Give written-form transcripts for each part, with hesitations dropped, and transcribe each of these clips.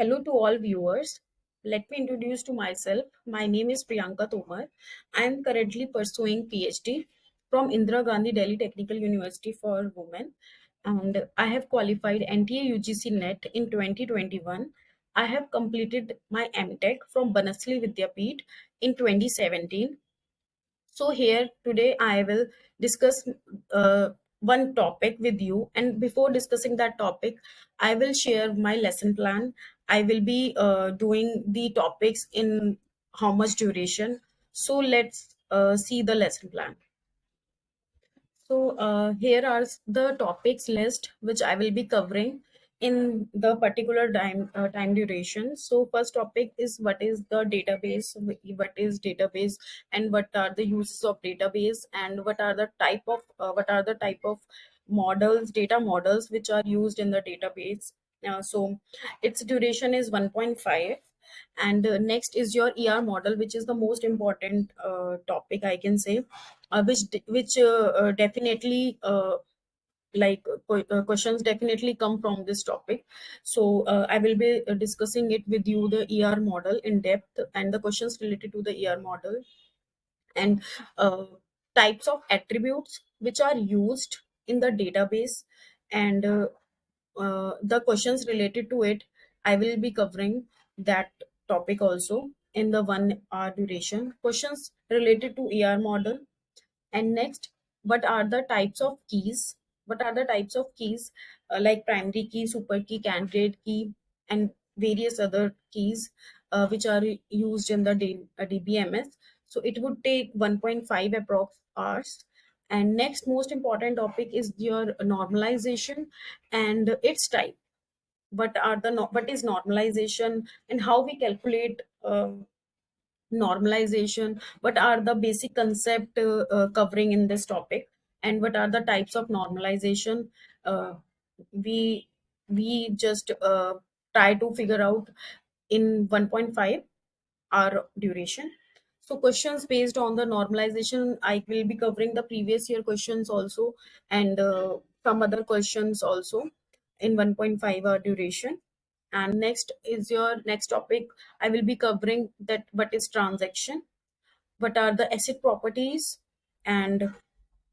Hello to all viewers. Let me introduce to myself. My name is Priyanka Tomar. I am currently pursuing PhD from Indira Gandhi Delhi Technical University for Women, and I have qualified NTA UGC NET in 2021. I have completed my MTech from Banasli Vidyapeeth in 2017. So here today I will discuss one topic with you, and before discussing that topic, I will share my lesson plan. I will be doing the topics in how much duration. So let's see the lesson plan. So here are the topics list which I will be covering in the particular time duration. So first topic is what is the database, what is database, and what are the uses of database, and what are the type of models, data models which are used in the database. So its duration is 1.5, and next is your ER model, which is the most important topic I can say, which definitely questions definitely come from this topic. So I will be discussing it with you, the ER model in depth, and the questions related to the ER model, and uh, types of attributes which are used in the database, and the questions related to it. I will be covering that topic also in the 1 hour duration. Questions related to ER model, and next, what are the types of keys? What are the types of keys, like primary key, super key, candidate key, and various other keys which are used in the DBMS? So it would take 1.5 approx hours. And next most important topic is your normalization and its type. What is normalization, and how we calculate normalization, what are the basic concept covering in this topic, and what are the types of normalization. Uh, we we just try to figure out in 1.5 hour duration. So questions based on the normalization, I will be covering the previous year questions also, and some other questions also in 1.5 hour duration. And next is your next topic. I will be covering that what is transaction, what are the asset properties, and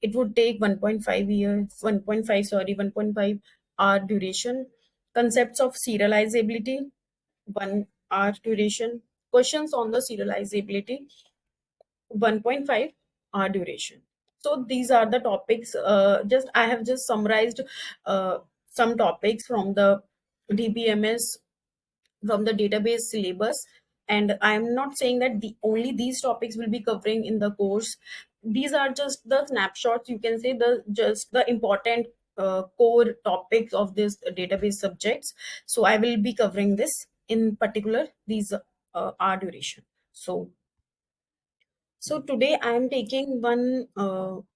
it would take 1.5 years 1.5 sorry 1.5 hour duration. Concepts of serializability, 1 hour duration. Questions on the serializability, 1.5 hour duration. So these are the topics. Just I have just summarized some topics from the DBMS, from the database syllabus, and I'm not saying that only these topics will be covering in the course. These are just the snapshots, you can say, the just the important core topics of this database subjects. So I will be covering this in particular these are duration. So today I am taking one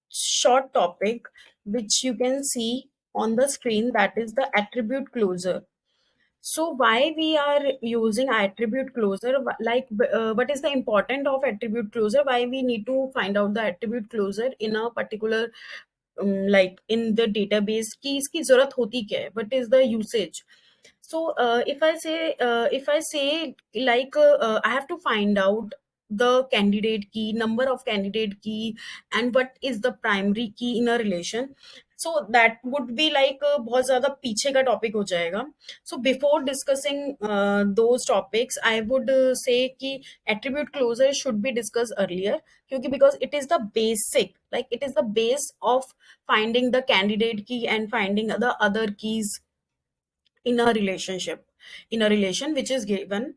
short topic which you can see on the screen, that is the attribute closure. So why we are using attribute closure? What is the important of attribute closure? Why we need to find out the attribute closure in a particular like in the database की इसकी जरूरत होती क्या है? What is the usage? So if I say like I have to find out the candidate key, number of candidate key, and what is the primary key in a relation. So that would be like बहुत ज़्यादा पीछे का topic हो जाएगा. So before discussing those topics, I would say कि attribute closure should be discussed earlier, क्योंकि because it is the basic, like it is the base of finding the candidate key and finding the other keys in a relationship, in a relation which is given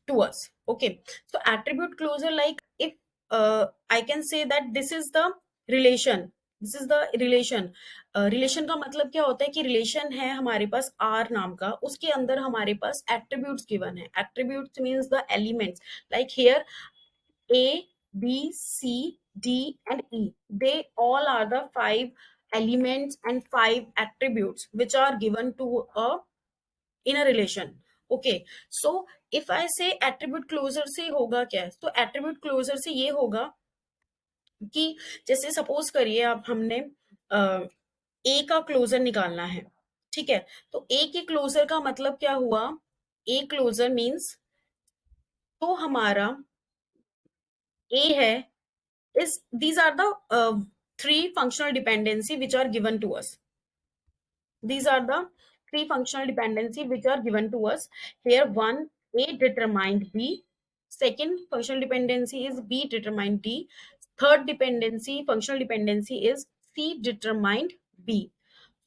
to us. Okay, so attribute closure, like if I can say that this is the relation, this is the relation. Relation का मतलब क्या होता है कि relation है हमारे पास are नाम का, उसके अंदर हमारे पास एट्रीब्यूट्स गिवन है. Attributes means the elements, like here A, B, C, D, and E. They all are the 5 elements and 5 attributes which are given to a in a relation. Okay, so if I say attribute closure से होगा क्या, तो attribute closure से ये होगा कि जैसे suppose करिए आप, हमने ए का क्लोजर निकालना है. ठीक है, तो ए के क्लोजर का मतलब क्या हुआ ए क्लोजर मीन्स तो हमारा ए है is these are the three functional dependency which are given to us. These are the three functional dependency which are given to us. Here one, A determined B. Second functional dependency is B determined D. Third dependency, functional dependency is C determined B.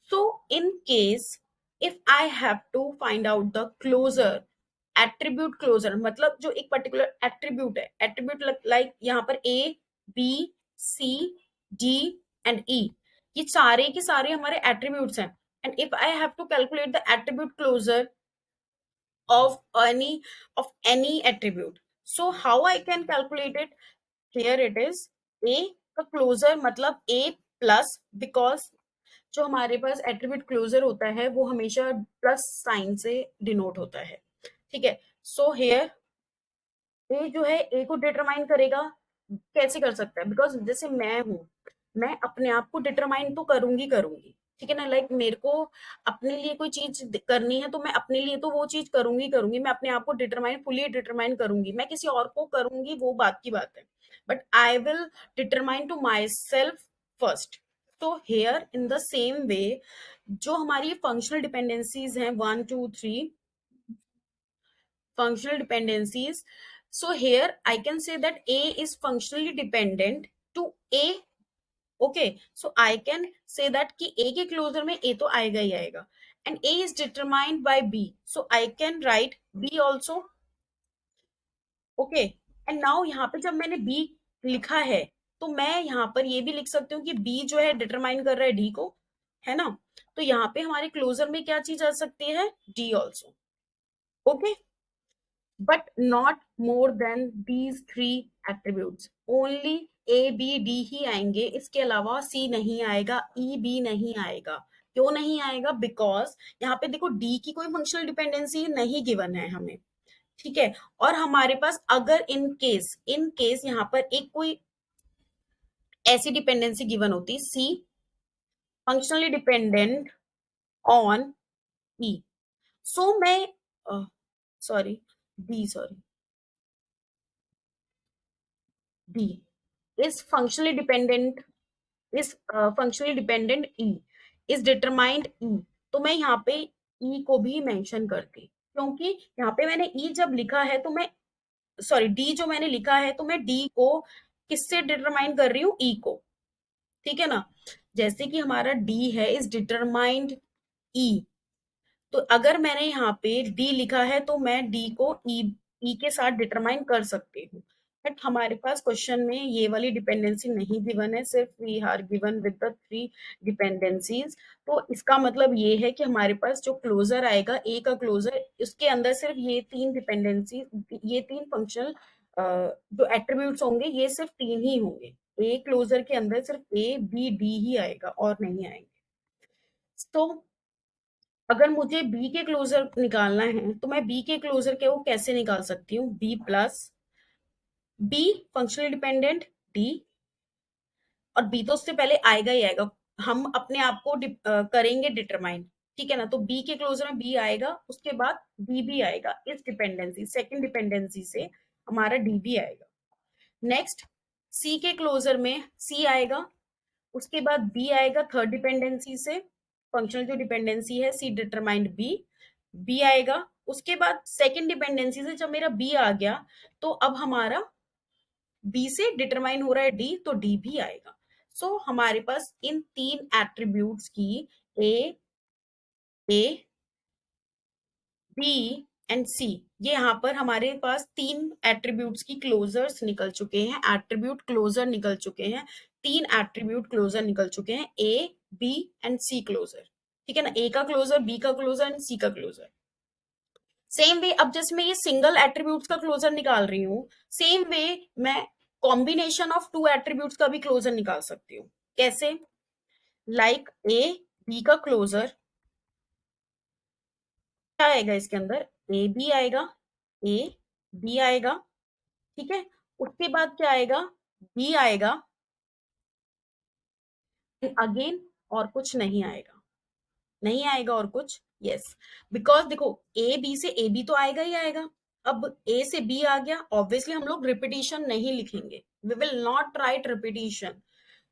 So in case if I have to find out the closure, attribute closure मतलब जो एक particular attribute है, attribute like यहाँ पर A B C D and E, ये सारे के सारे हमारे एट्रीब्यूट्स हैं. And if I have to calculate the attribute closure of any attribute, so how I can calculate it? Here it is a का closure मतलब a प्लस, बिकॉज जो हमारे पास एट्रीब्यूट क्लोजर होता है वो हमेशा प्लस साइन से डिनोट होता है. ठीक है, सो हेयर ए जो है ए को डिटरमाइन करेगा. कैसे कर सकता है? बिकॉज जैसे मैं हूं, मैं अपने आप को डिटरमाइन तो करूंगी. ठीक है ना, लाइक मेरे को अपने लिए कोई चीज करनी है तो मैं अपने लिए तो वो चीज करूंगी. मैं अपने आप को डिटरमाइन फुली डिटरमाइन करूंगी. मैं किसी और को करूंगी वो बात की बात है, but I will determine to myself first. तो here in the same way जो हमारी फंक्शनल डिपेंडेंसीज हैं 1 2 3 functional dependencies. So here I can say that A is functionally dependent to A. Okay, so I can say that कि A के closure में A तो आएगा ही आएगा. And A is determined by B. So I can write B also. Okay. And now यहाँ पे जब मैंने B लिखा है तो मैं यहाँ पर ये भी लिख सकती हूँ कि B जो है डिटरमाइन कर रहा है D को, है ना. तो यहाँ पे हमारे क्लोजर में क्या चीज आ सकती है? D also. Okay. But not more than these three attributes. Only A B D ही आएंगे, इसके अलावा C नहीं आएगा, E B नहीं आएगा. क्यों नहीं आएगा? बिकॉज यहाँ पे देखो D की कोई फंक्शनल डिपेंडेंसी नहीं गिवन है हमें. ठीक है, और हमारे पास अगर इन केस यहाँ पर एक कोई ऐसी डिपेंडेंसी गिवन होती, C functionally dependent on E, सो मैं sorry D is functionally dependent E is determined E. तो मैं यहाँ पे E को भी मेंशन करती, क्योंकि यहाँ पे मैंने E जब लिखा है तो मैं D जो मैंने लिखा है तो मैं D को किससे डिटरमाइन कर रही हूँ? E को. ठीक है ना, जैसे कि हमारा D है इज डिटरमाइंड E. तो अगर मैंने यहाँ पे डी लिखा है तो मैं डी को ई के साथ डिटरमाइन कर सकती हूँ. बट हमारे पास क्वेश्चन में ये वाली डिपेंडेंसी नहीं गिवन है, सिर्फ we are given with the three dependencies. तो इसका मतलब ये है कि हमारे पास जो क्लोजर आएगा ए का क्लोजर, उसके अंदर सिर्फ ये तीन डिपेंडेंसी, ये तीन फंक्शनल जो एट्रीब्यूट्स होंगे ये सिर्फ तीन ही होंगे. ए क्लोजर के अंदर सिर्फ ए बी डी ही आएगा और नहीं आएंगे. तो अगर मुझे बी के क्लोजर निकालना है तो मैं बी के क्लोजर के वो कैसे निकाल सकती हूँ? B plus B functional dependent D, और बी तो उससे पहले आएगा ही आएगा. हम अपने आप को करेंगे डिटरमाइन. ठीक है ना, तो बी के क्लोजर में बी आएगा, उसके बाद डी भी आएगा. इस डिपेंडेंसी सेकंड डिपेंडेंसी से हमारा डी भी आएगा. नेक्स्ट सी के क्लोजर में सी आएगा, उसके बाद बी आएगा थर्ड डिपेंडेंसी से. फंक्शनल जो डिपेंडेंसी है सी डिटरमाइंड बी, बी आएगा. उसके बाद सेकंड डिपेंडेंसी से जब मेरा बी आ गया तो अब हमारा बी से डिटरमाइन हो रहा है डी, तो डी भी आएगा. सो हमारे पास इन तीन एट्रीब्यूट्स की ए बी एंड सी, ये यहाँ पर हमारे पास तीन एट्रीब्यूट्स की क्लोजर्स निकल चुके हैं, एट्रीब्यूट क्लोजर निकल चुके हैं. तीन एट्रीब्यूट क्लोजर निकल चुके हैं, A B and C closure. ठीक है ना, ए का क्लोजर, बी का क्लोजर एंड सी का क्लोजर. सेम वे अब जैसे मैं ये सिंगल एट्रीब्यूट्स का क्लोजर निकाल रही हूँ, सेम वे मैं कॉम्बिनेशन ऑफ टू एट्रीब्यूट्स का भी क्लोजर निकाल सकती हूँ. कैसे? लाइक ए बी का क्लोजर क्या आएगा? इसके अंदर ए बी आएगा, ए बी आएगा. ठीक है, उसके बाद क्या आएगा? बी आएगा, अगेन और कुछ नहीं आएगा, नहीं आएगा और कुछ. यस, बिकॉज देखो ए बी से ए बी तो आएगा ही आएगा। अब ए से बी आ गया, ऑब्वियसली हम लोग रिपीटिशन नहीं लिखेंगे, we will not write repetition,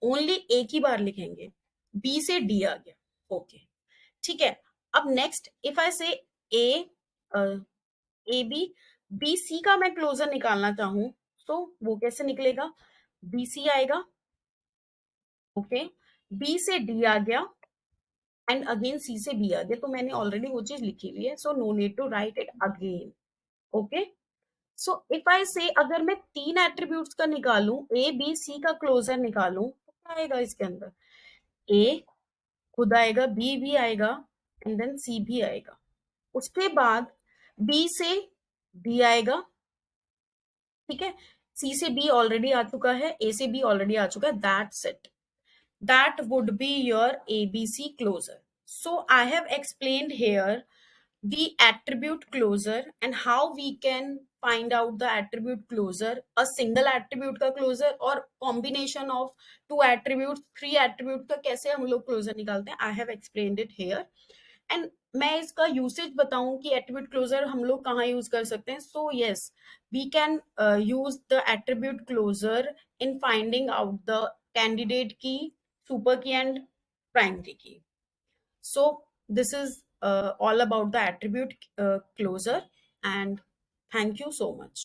only एक ही बार लिखेंगे। बी से डी आ गया, ओके, ठीक है। अब नेक्स्ट इफ आई से ए ए बी, बी सी का मैं क्लोजर निकालना चाहूं तो वो कैसे निकलेगा, बी सी आएगा, ओके, बी से डी आ गया एंड अगेन सी से बी आ गया, तो मैंने ऑलरेडी वो चीज लिखी हुई है, so no need to write it again, okay. So if I say अगर मैं तीन एट्रीब्यूट्स का निकालूं, ए बी सी का क्लोजर निकालूं तो क्या आएगा इसके अंदर, ए खुद आएगा, बी भी आएगा एंड देन सी भी आएगा। उसके बाद बी से डी आएगा, ठीक है, सी से बी ऑलरेडी आ चुका है, ए से बी ऑलरेडी आ चुका है, that's it, that would be your ABC closure. So I have explained here the attribute closure and how we can find out the attribute closure, a single attribute का closure और combination of two attributes, three attribute का कैसे हम लोग closure निकालते हैं, I have explained it here. And मैं इसका यूसेज बताऊं कि एट्रीब्यूट क्लोजर हम लोग कहाँ यूज कर सकते हैं, so yes, we can use the attribute closure in finding out the candidate key, super key and primary key. So this is all about the attribute closure and thank you so much.